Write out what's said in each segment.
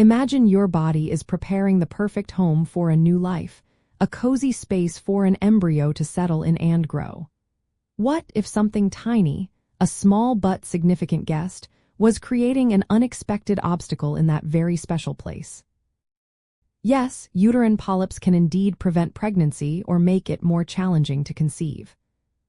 Imagine your body is preparing the perfect home for a new life, a cozy space for an embryo to settle in and grow. What if something tiny, a small but significant guest, was creating an unexpected obstacle in that very special place? Yes, uterine polyps can indeed prevent pregnancy or make it more challenging to conceive.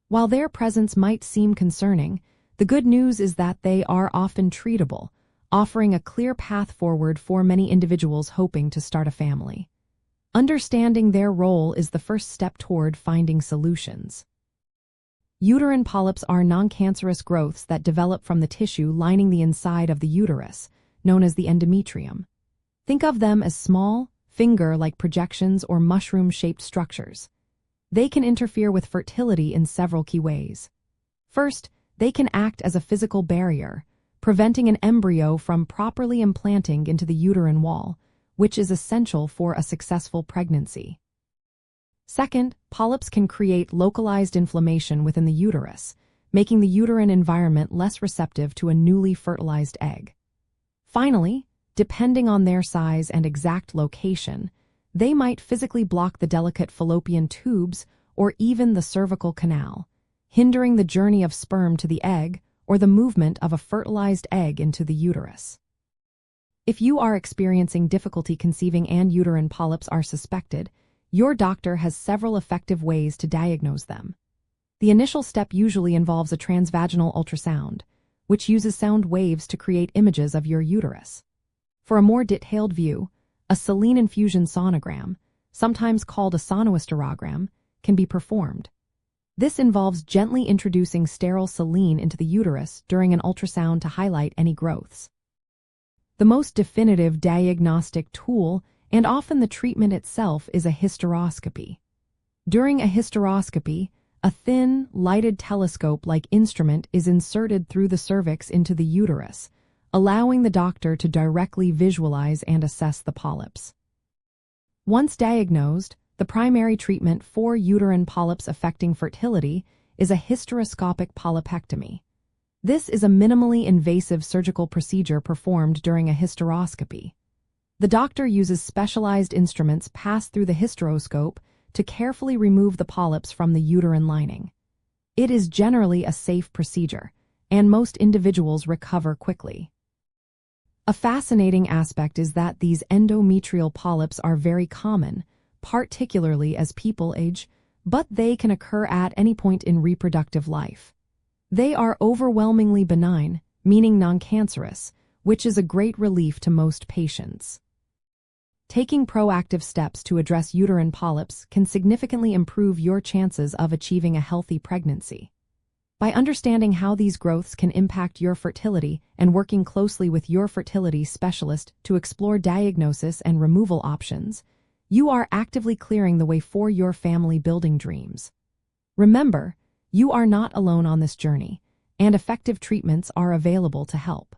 While their presence might seem concerning, the good news is that they are often treatable, offering a clear path forward for many individuals hoping to start a family. Understanding their role is the first step toward finding solutions. Uterine polyps are non-cancerous growths that develop from the tissue lining the inside of the uterus, known as the endometrium. Think of them as small, finger-like projections or mushroom-shaped structures. They can interfere with fertility in several key ways. First, they can act as a physical barrier, preventing an embryo from properly implanting into the uterine wall, which is essential for a successful pregnancy. Second, polyps can create localized inflammation within the uterus, making the uterine environment less receptive to a newly fertilized egg. Finally, depending on their size and exact location, they might physically block the delicate fallopian tubes or even the cervical canal, hindering the journey of sperm to the egg or the movement of a fertilized egg into the uterus. If you are experiencing difficulty conceiving and uterine polyps are suspected, your doctor has several effective ways to diagnose them. The initial step usually involves a transvaginal ultrasound, which uses sound waves to create images of your uterus. For a more detailed view, a saline infusion sonogram, sometimes called a sonohysterogram, can be performed. This involves gently introducing sterile saline into the uterus during an ultrasound to highlight any growths. The most definitive diagnostic tool, and often the treatment itself, is a hysteroscopy. During a hysteroscopy, a thin, lighted telescope-like instrument is inserted through the cervix into the uterus, allowing the doctor to directly visualize and assess the polyps. Once diagnosed, the primary treatment for uterine polyps affecting fertility is a hysteroscopic polypectomy. This is a minimally invasive surgical procedure performed during a hysteroscopy. The doctor uses specialized instruments passed through the hysteroscope to carefully remove the polyps from the uterine lining. It is generally a safe procedure, and most individuals recover quickly. A fascinating aspect is that these endometrial polyps are very common, particularly as people age, but they can occur at any point in reproductive life. They are overwhelmingly benign, meaning non-cancerous, which is a great relief to most patients. Taking proactive steps to address uterine polyps can significantly improve your chances of achieving a healthy pregnancy. By understanding how these growths can impact your fertility and working closely with your fertility specialist to explore diagnosis and removal options, you are actively clearing the way for your family-building dreams. Remember, you are not alone on this journey, and effective treatments are available to help.